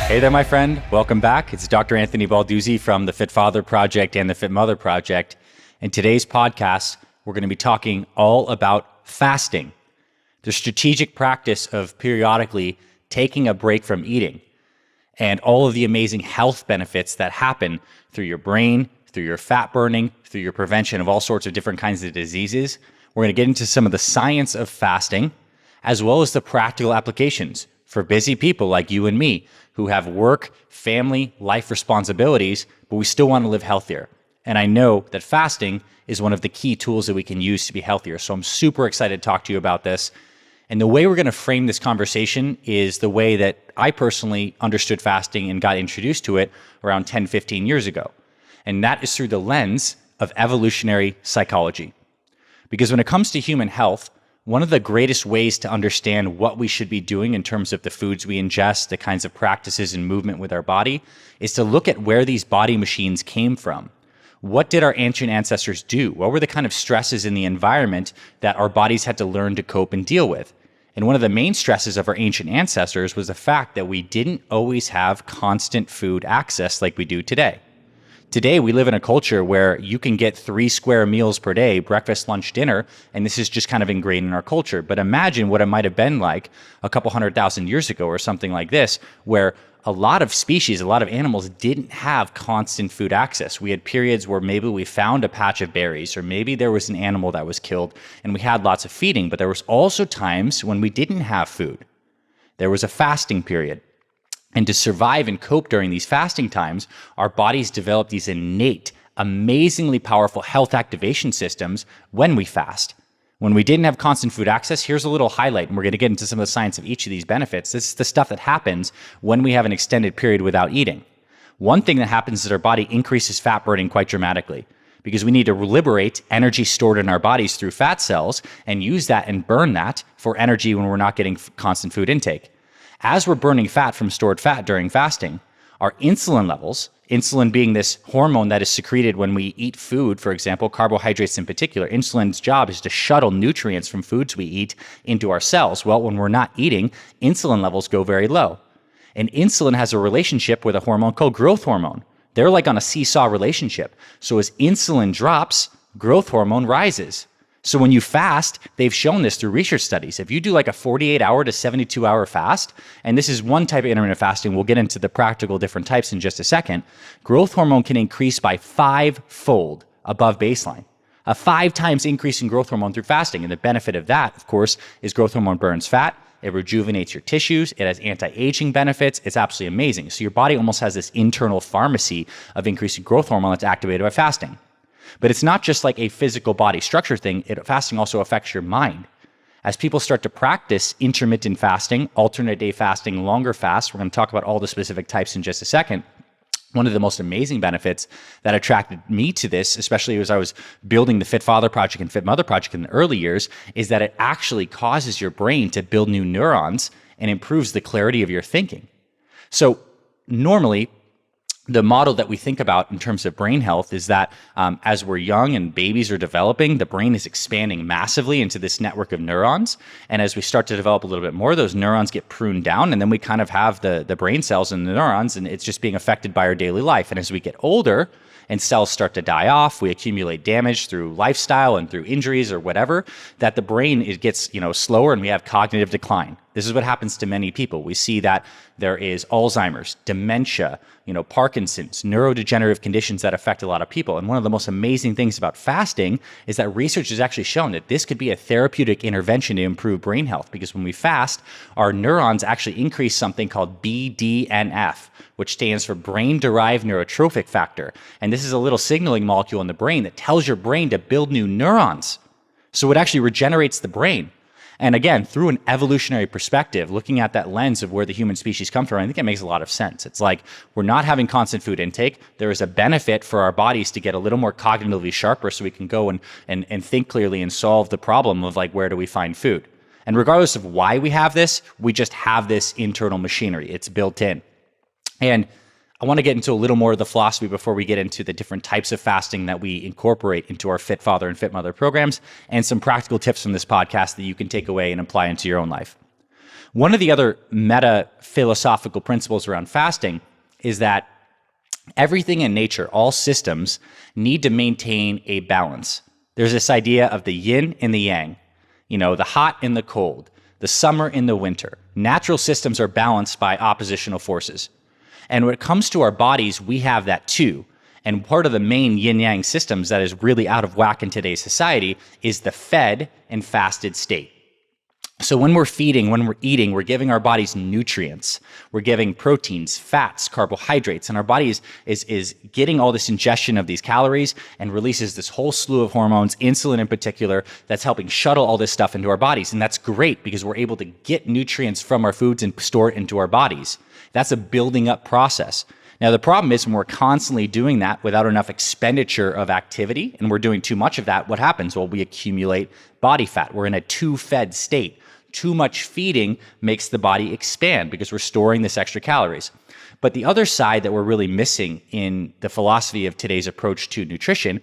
Hey there, my friend. Welcome back. It's Dr. Anthony Balduzzi from the Fit Father Project and the Fit Mother Project. In today's podcast, we're going to be talking all about fasting, the strategic practice of periodically taking a break from eating, and all of the amazing health benefits that happen through your brain, through your fat burning, through your prevention of all sorts of different kinds of diseases. We're going to get into some of the science of fasting, as well as the practical applications for busy people like you and me who have work, family, life responsibilities, but we still want to live healthier. And I know that fasting is one of the key tools that we can use to be healthier. So I'm super excited to talk to you about this. And the way we're going to frame this conversation is the way that I personally understood fasting and got introduced to it around 10, 15 years ago. And that is through the lens of evolutionary psychology. Because when it comes to human health, one of the greatest ways to understand what we should be doing in terms of the foods we ingest, the kinds of practices and movement with our body, is to look at where these body machines came from. What did our ancient ancestors do? What were the kind of stresses in the environment that our bodies had to learn to cope and deal with? And one of the main stresses of our ancient ancestors was the fact that we didn't always have constant food access like we do today. Today, we live in a culture where you can get 3 square meals per day, breakfast, lunch, dinner, and this is just kind of ingrained in our culture. But imagine what it might have been like a couple 100,000 years ago or something like this, where a lot of species, a lot of animals didn't have constant food access. We had periods where maybe we found a patch of berries, or maybe there was an animal that was killed, and we had lots of feeding, but there was also times when we didn't have food. There was a fasting period. And to survive and cope during these fasting times, our bodies develop these innate, amazingly powerful health activation systems when we fast. When we didn't have constant food access, here's a little highlight, and we're going to get into some of the science of each of these benefits. This is the stuff that happens when we have an extended period without eating. One thing that happens is our body increases fat burning quite dramatically because we need to liberate energy stored in our bodies through fat cells and use that and burn that for energy when we're not getting constant food intake. As we're burning fat from stored fat during fasting, our insulin levels, insulin being this hormone that is secreted when we eat food, for example, carbohydrates in particular, insulin's job is to shuttle nutrients from foods we eat into our cells. Well, when we're not eating, insulin levels go very low. And insulin has a relationship with a hormone called growth hormone. They're like on a seesaw relationship. So as insulin drops, growth hormone rises. So when you fast, they've shown this through research studies. If you do like a 48-hour to 72-hour fast, and this is one type of intermittent fasting, we'll get into the practical different types in just a second, growth hormone can increase by 5-fold above baseline. A 5 times increase in growth hormone through fasting. And the benefit of that, of course, is growth hormone burns fat. It rejuvenates your tissues. It has anti-aging benefits. It's absolutely amazing. So your body almost has this internal pharmacy of increasing growth hormone that's activated by fasting. But it's not just like a physical body structure thing. Fasting also affects your mind. As people start to practice intermittent fasting, alternate day fasting, longer fasts, we're going to talk about all the specific types in just a second. One of the most amazing benefits that attracted me to this, especially as I was building the Fit Father Project and Fit Mother Project in the early years, is that it actually causes your brain to build new neurons and improves the clarity of your thinking. So normally, the model that we think about in terms of brain health is that as we're young and babies are developing, the brain is expanding massively into this network of neurons. And as we start to develop a little bit more, those neurons get pruned down, and then we kind of have the brain cells and the neurons, and it's just being affected by our daily life. And as we get older and cells start to die off, we accumulate damage through lifestyle and through injuries or whatever, that the brain gets slower and we have cognitive decline. This is what happens to many people. We see that there is Alzheimer's, dementia, Parkinson's, neurodegenerative conditions that affect a lot of people. And one of the most amazing things about fasting is that research has actually shown that this could be a therapeutic intervention to improve brain health, because when we fast, our neurons actually increase something called BDNF, which stands for brain-derived neurotrophic factor. And this is a little signaling molecule in the brain that tells your brain to build new neurons. So it actually regenerates the brain. And again, through an evolutionary perspective, looking at that lens of where the human species come from, I think it makes a lot of sense. It's like we're not having constant food intake. There is a benefit for our bodies to get a little more cognitively sharper so we can go and think clearly and solve the problem of like, where do we find food? And regardless of why we have this, we just have this internal machinery. It's built in. And I want to get into a little more of the philosophy before we get into the different types of fasting that we incorporate into our Fit Father and Fit Mother programs, and some practical tips from this podcast that you can take away and apply into your own life. One of the other meta philosophical principles around fasting is that everything in nature, all systems, need to maintain a balance. There's this idea of the yin and the yang, the hot and the cold, the summer and the winter. Natural systems are balanced by oppositional forces. And when it comes to our bodies, we have that too. And part of the main yin-yang systems that is really out of whack in today's society is the fed and fasted state. So when we're feeding, when we're eating, we're giving our bodies nutrients. We're giving proteins, fats, carbohydrates, and our body is getting all this ingestion of these calories and releases this whole slew of hormones, insulin in particular, that's helping shuttle all this stuff into our bodies. And that's great because we're able to get nutrients from our foods and store it into our bodies. That's a building up process. Now, the problem is when we're constantly doing that without enough expenditure of activity and we're doing too much of that, what happens? Well, we accumulate body fat. We're in a too-fed state. Too much feeding makes the body expand because we're storing this extra calories. But the other side that we're really missing in the philosophy of today's approach to nutrition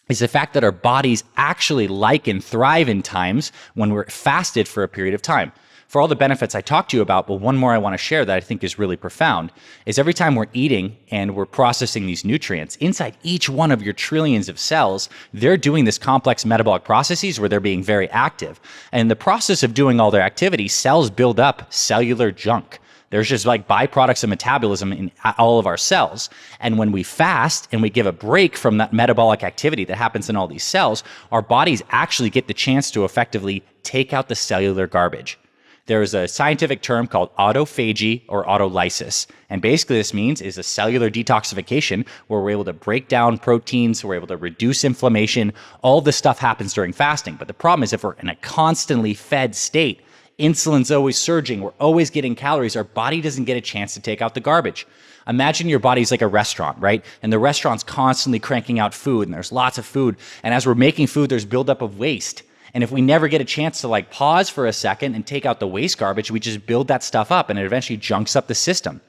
is the fact that our bodies actually like and thrive in times when we're fasted for a period of time. For all the benefits I talked to you about, but one more I want to share that I think is really profound is every time we're eating and we're processing these nutrients, inside each one of your trillions of cells, they're doing this complex metabolic processes where they're being very active. And in the process of doing all their activity, cells build up cellular junk. There's just like byproducts of metabolism in all of our cells. And when we fast and we give a break from that metabolic activity that happens in all these cells, our bodies actually get the chance to effectively take out the cellular garbage. There is a scientific term called autophagy or autolysis. And basically this means is a cellular detoxification where we're able to break down proteins, we're able to reduce inflammation. All this stuff happens during fasting. But the problem is if we're in a constantly fed state, insulin's always surging, we're always getting calories, our body doesn't get a chance to take out the garbage. Imagine your body's like a restaurant, right? And the restaurant's constantly cranking out food and there's lots of food. And as we're making food, there's buildup of waste. And if we never get a chance to like pause for a second and take out the waste garbage, we just build that stuff up and it eventually junks up the system.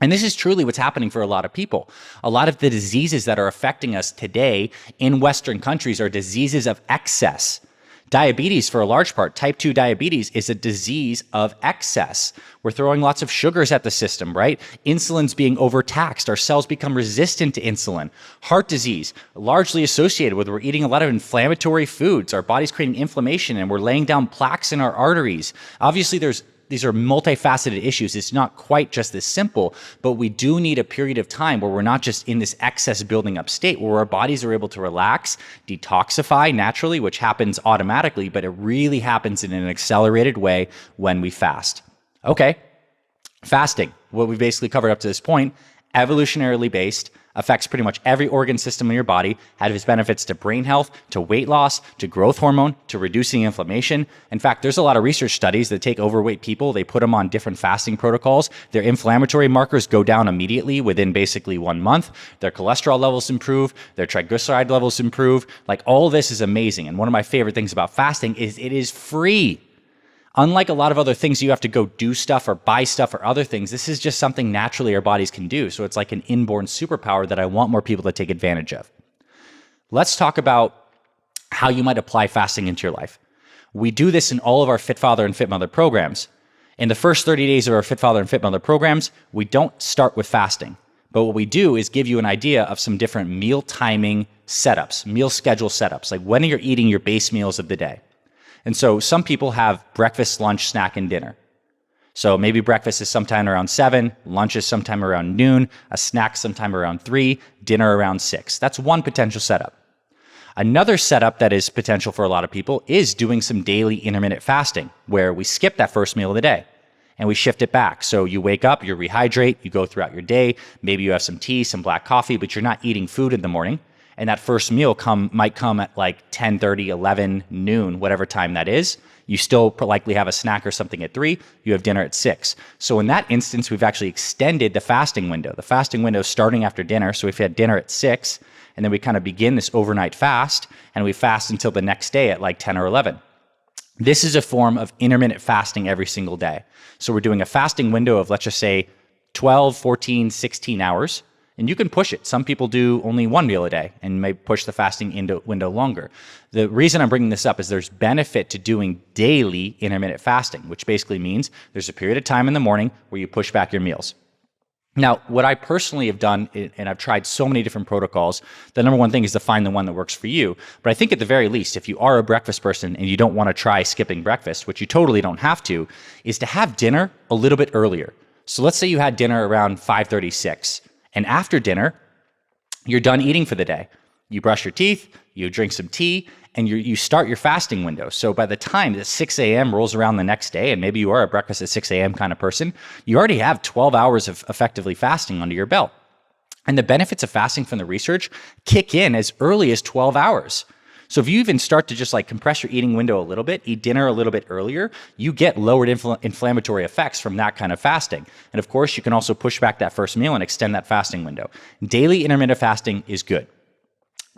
And this is truly what's happening for a lot of people. A lot of the diseases that are affecting us today in Western countries are diseases of excess. Diabetes, for a large part, type 2 diabetes is a disease of excess. We're throwing lots of sugars at the system, right? Insulin's being overtaxed. Our cells become resistant to insulin. Heart disease, largely associated with we're eating a lot of inflammatory foods. Our body's creating inflammation and we're laying down plaques in our arteries. Obviously, these are multifaceted issues. It's not quite just this simple, but we do need a period of time where we're not just in this excess building up state, where our bodies are able to relax, detoxify naturally, which happens automatically, but it really happens in an accelerated way when we fast. Okay, fasting, what we've basically covered up to this point, evolutionarily based, affects pretty much every organ system in your body, has benefits to brain health, to weight loss, to growth hormone, to reducing inflammation. In fact, there's a lot of research studies that take overweight people, they put them on different fasting protocols. Their inflammatory markers go down immediately within basically 1 month. Their cholesterol levels improve, their triglyceride levels improve. Like all this is amazing. And one of my favorite things about fasting is it is free. Unlike a lot of other things, you have to go do stuff or buy stuff or other things. This is just something naturally our bodies can do. So it's like an inborn superpower that I want more people to take advantage of. Let's talk about how you might apply fasting into your life. We do this in all of our Fit Father and Fit Mother programs. In the first 30 days of our Fit Father and Fit Mother programs, we don't start with fasting. But what we do is give you an idea of some different meal timing setups, meal schedule setups, like when you're eating your base meals of the day. And so some people have breakfast, lunch, snack, and dinner. So maybe breakfast is sometime around 7, lunch is sometime around noon, a snack sometime around 3, dinner around 6. That's one potential setup. Another setup that is potential for a lot of people is doing some daily intermittent fasting, where we skip that first meal of the day and we shift it back. So you wake up, you rehydrate, you go throughout your day, maybe you have some tea, some black coffee, but you're not eating food in the morning. And that first meal might come at like 10:30, 11, noon, whatever time that is. You still likely have a snack or something at 3. You have dinner at 6. So in that instance, we've actually extended the fasting window. The fasting window is starting after dinner. So if we had dinner at 6, and then we kind of begin this overnight fast, and we fast until the next day at like 10 or 11. This is a form of intermittent fasting every single day. So we're doing a fasting window of, let's just say, 12, 14, 16 hours. And you can push it. Some people do only one meal a day and may push the fasting window longer. The reason I'm bringing this up is there's benefit to doing daily intermittent fasting, which basically means there's a period of time in the morning where you push back your meals. Now, what I personally have done, and I've tried so many different protocols, the number one thing is to find the one that works for you. But I think at the very least, if you are a breakfast person and you don't want to try skipping breakfast, which you totally don't have to, is to have dinner a little bit earlier. So let's say you had dinner around 5:36. And after dinner, you're done eating for the day. You brush your teeth, you drink some tea, and you start your fasting window. So by the time that 6 a.m. rolls around the next day, and maybe you are a breakfast at 6 a.m. kind of person, you already have 12 hours of effectively fasting under your belt. And the benefits of fasting from the research kick in as early as 12 hours. So if you even start to just like compress your eating window a little bit, eat dinner a little bit earlier, you get lowered inflammatory effects from that kind of fasting. And of course, you can also push back that first meal and extend that fasting window. Daily intermittent fasting is good.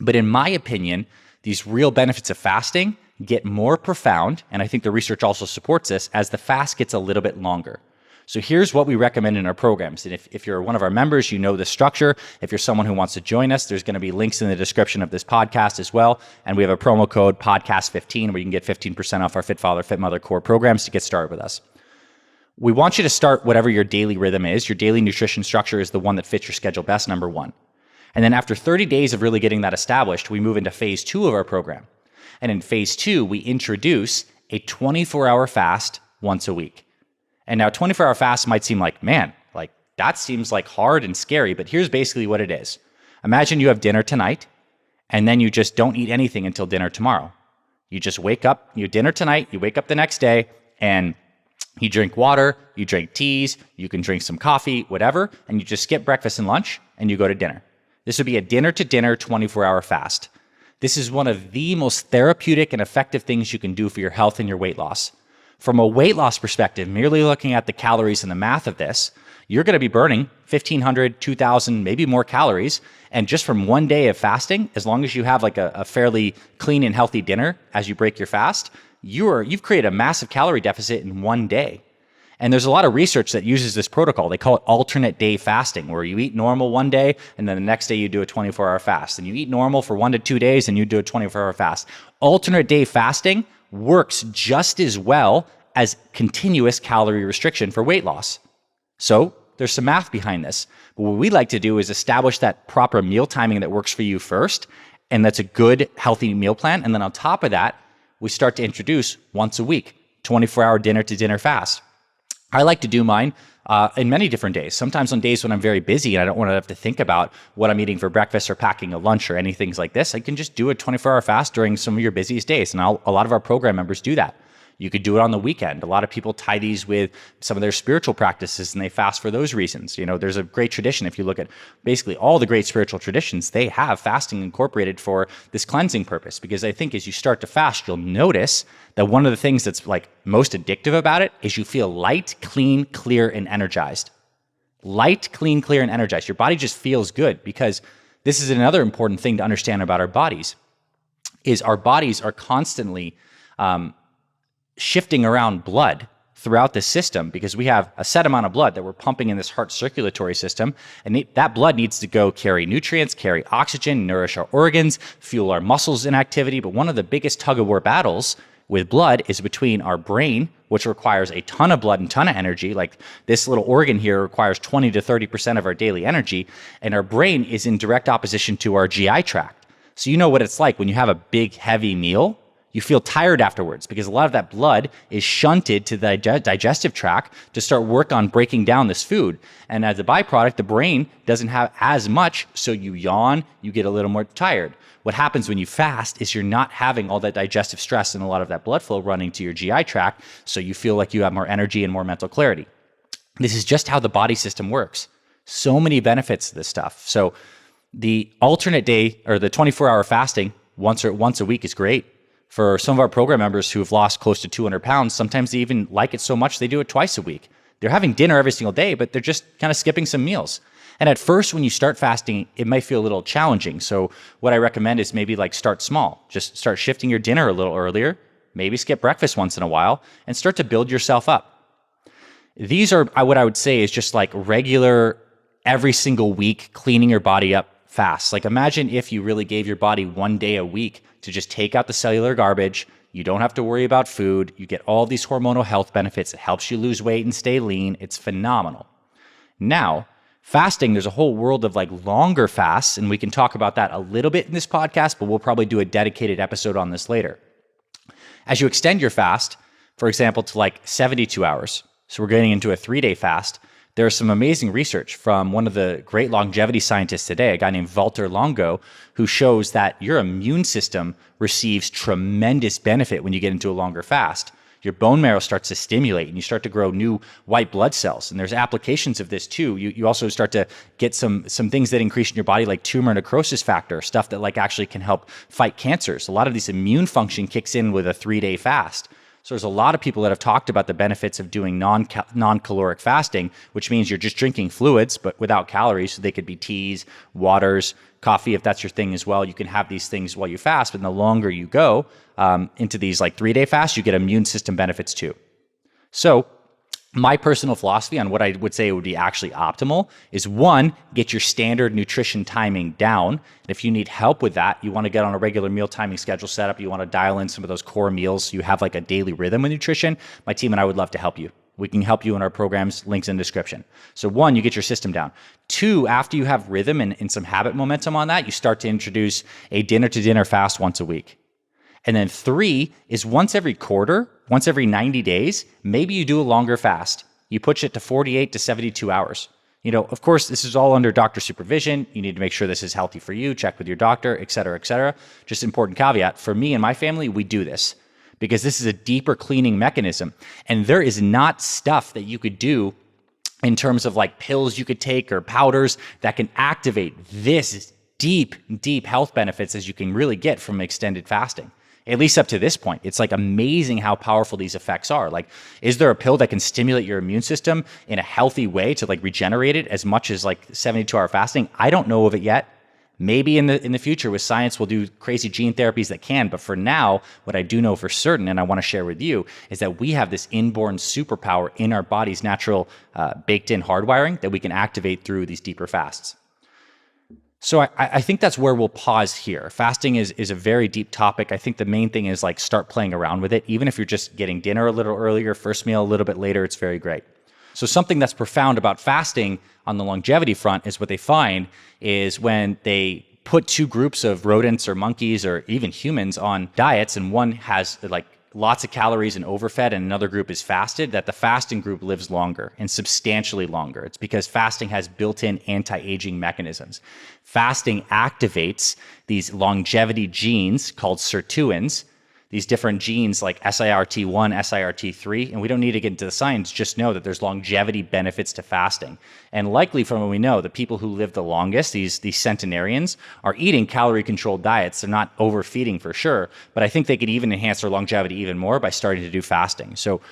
But in my opinion, these real benefits of fasting get more profound, and I think the research also supports this, as the fast gets a little bit longer. So here's what we recommend in our programs. And if you're one of our members, you know the structure. If you're someone who wants to join us, there's going to be links in the description of this podcast as well. And we have a promo code podcast15 where you can get 15% off our Fit Father, Fit Mother core programs to get started with us. We want you to start whatever your daily rhythm is. Your daily nutrition structure is the one that fits your schedule best, number one. And then after 30 days of really getting that established, we move into phase 2 of our program. And in phase 2, we introduce a 24-hour fast once a week. And now 24-hour fast might seem like, man, like that seems like hard and scary, but here's basically what it is. Imagine you have dinner tonight, and then you just don't eat anything until dinner tomorrow. You just wake up, you dinner tonight, you wake up the next day, and you drink water, you drink teas, you can drink some coffee, whatever, and you just skip breakfast and lunch, and you go to dinner. This would be a dinner-to-dinner 24-hour fast. This is one of the most therapeutic and effective things you can do for your health and your weight loss. From a weight loss perspective, merely looking at the calories and the math of this, you're going to be burning 1,500, 2,000, maybe more calories. And just from one day of fasting, as long as you have like a fairly clean and healthy dinner as you break your fast, you've created a massive calorie deficit in one day. And there's a lot of research that uses this protocol. They call it alternate day fasting, where you eat normal one day, and then the next day you do a 24-hour fast. And you eat normal for 1 to 2 days, and you do a 24-hour fast. Alternate day fasting works just as well as continuous calorie restriction for weight loss. So there's some math behind this. But what we like to do is establish that proper meal timing that works for you first, and that's a good, healthy meal plan. And then on top of that, we start to introduce once a week, 24-hour dinner-to-dinner fast. I like to do mine in many different days. Sometimes on days when I'm very busy and I don't want to have to think about what I'm eating for breakfast or packing a lunch or anything like this, I can just do a 24-hour fast during some of your busiest days. And a lot of our program members do that. You could do it on the weekend. A lot of people tie these with some of their spiritual practices and they fast for those reasons. You know, there's a great tradition. If you look at basically all the great spiritual traditions, they have fasting incorporated for this cleansing purpose. Because I think as you start to fast, you'll notice that one of the things that's like most addictive about it is you feel light, clean, clear, and energized. Light, clean, clear, and energized. Your body just feels good, because this is another important thing to understand about our bodies, is our bodies are constantly shifting around blood throughout the system, because we have a set amount of blood that we're pumping in this heart circulatory system, and that blood needs to go carry nutrients, carry oxygen, nourish our organs, fuel our muscles in activity. But one of the biggest tug-of-war battles with blood is between our brain, which requires a ton of blood and ton of energy. Like this little organ here requires 20 to 30% of our daily energy, and our brain is in direct opposition to our GI tract. So you know what it's like when you have a big, heavy meal. You feel tired afterwards because a lot of that blood is shunted to the digestive tract to start work on breaking down this food. And as a byproduct, the brain doesn't have as much, so you yawn, you get a little more tired. What happens when you fast is you're not having all that digestive stress and a lot of that blood flow running to your GI tract, so you feel like you have more energy and more mental clarity. This is just how the body system works. So many benefits to this stuff. So the alternate day or the 24-hour fasting once a week is great. For some of our program members who have lost close to 200 pounds, sometimes they even like it so much they do it twice a week. They're having dinner every single day, but they're just kind of skipping some meals. And at first, when you start fasting, it might feel a little challenging. So what I recommend is maybe like start small. Just start shifting your dinner a little earlier, maybe skip breakfast once in a while, and start to build yourself up. These are what I would say is just like regular every single week cleaning your body up fast. Like imagine if you really gave your body 1 day a week to just take out the cellular garbage. You don't have to worry about food. You get all these hormonal health benefits. It helps you lose weight and stay lean. It's phenomenal. Now, fasting, there's a whole world of like longer fasts, and we can talk about that a little bit in this podcast, but we'll probably do a dedicated episode on this later. As you extend your fast, for example, to like 72 hours, so we're getting into a 3-day fast, there's some amazing research from one of the great longevity scientists today, a guy named Walter Longo, who shows that your immune system receives tremendous benefit when you get into a longer fast. Your bone marrow starts to stimulate and you start to grow new white blood cells. And there's applications of this too. You also start to get some things that increase in your body, like tumor necrosis factor, stuff that like actually can help fight cancers. A lot of this immune function kicks in with a 3-day fast. So there's a lot of people that have talked about the benefits of doing non-caloric fasting, which means you're just drinking fluids, but without calories. So they could be teas, waters, coffee, if that's your thing as well. You can have these things while you fast, but the longer you go into these like 3-day fasts, you get immune system benefits too. So my personal philosophy on what I would say would be actually optimal is 1, get your standard nutrition timing down. And if you need help with that, you want to get on a regular meal timing schedule setup, you want to dial in some of those core meals so you have like a daily rhythm with nutrition, my team and I would love to help you. We can help you in our programs, links in the description. So 1, you get your system down. 2, after you have rhythm and some habit momentum on that, you start to introduce a dinner to dinner fast once a week. And then 3 is once every quarter, once every 90 days, maybe you do a longer fast. You push it to 48 to 72 hours. You know, of course, this is all under doctor supervision. You need to make sure this is healthy for you, check with your doctor, et cetera, et cetera. Just important caveat, for me and my family, we do this because this is a deeper cleaning mechanism. And there is not stuff that you could do in terms of like pills you could take or powders that can activate this deep health benefits as you can really get from extended fasting. At least up to this point. It's like amazing how powerful these effects are. Like, is there a pill that can stimulate your immune system in a healthy way to like regenerate it as much as like 72-hour fasting? I don't know of it yet. Maybe in the future with science, we'll do crazy gene therapies that can. But for now, what I do know for certain, and I want to share with you, is that we have this inborn superpower in our body's natural baked-in hardwiring that we can activate through these deeper fasts. So I think that's where we'll pause here. Fasting is a very deep topic. I think the main thing is like start playing around with it. Even if you're just getting dinner a little earlier, first meal a little bit later, it's very great. So something that's profound about fasting on the longevity front is what they find is when they put 2 groups of rodents or monkeys or even humans on diets, and one has like lots of calories and overfed and another group is fasted, that the fasting group lives longer and substantially longer. It's because fasting has built-in anti-aging mechanisms. Fasting activates these longevity genes called sirtuins, these different genes like SIRT1, SIRT3, and we don't need to get into the science, just know that there's longevity benefits to fasting. And likely from what we know, the people who live the longest, these centenarians, are eating calorie-controlled diets. They're not overfeeding for sure, but I think they could even enhance their longevity even more by starting to do fasting. So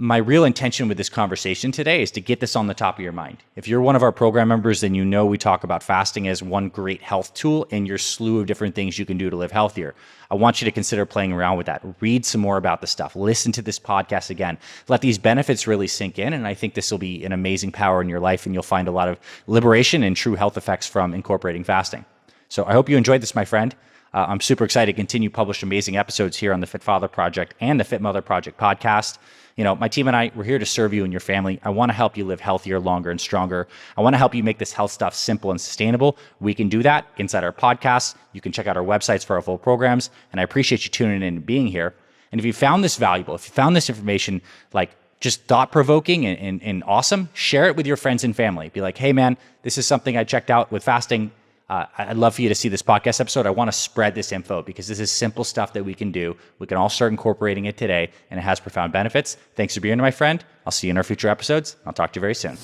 my real intention with this conversation today is to get this on the top of your mind. If you're one of our program members, then you know we talk about fasting as one great health tool in your slew of different things you can do to live healthier. I want you to consider playing around with that. Read some more about the stuff. Listen to this podcast again. Let these benefits really sink in, and I think this will be an amazing power in your life, and you'll find a lot of liberation and true health effects from incorporating fasting. So I hope you enjoyed this, my friend. I'm super excited to continue to publish amazing episodes here on the Fit Father Project and the Fit Mother Project podcast. You know, my team and I, we're here to serve you and your family. I want to help you live healthier, longer, and stronger. I want to help you make this health stuff simple and sustainable. We can do that inside our podcasts. You can check out our websites for our full programs. And I appreciate you tuning in and being here. And if you found this valuable, if you found this information like just thought-provoking and awesome, share it with your friends and family. Be like, hey man, this is something I checked out with fasting. I'd love for you to see this podcast episode. I want to spread this info because this is simple stuff that we can do. We can all start incorporating it today, and it has profound benefits. Thanks for being here, my friend. I'll see you in our future episodes. I'll talk to you very soon.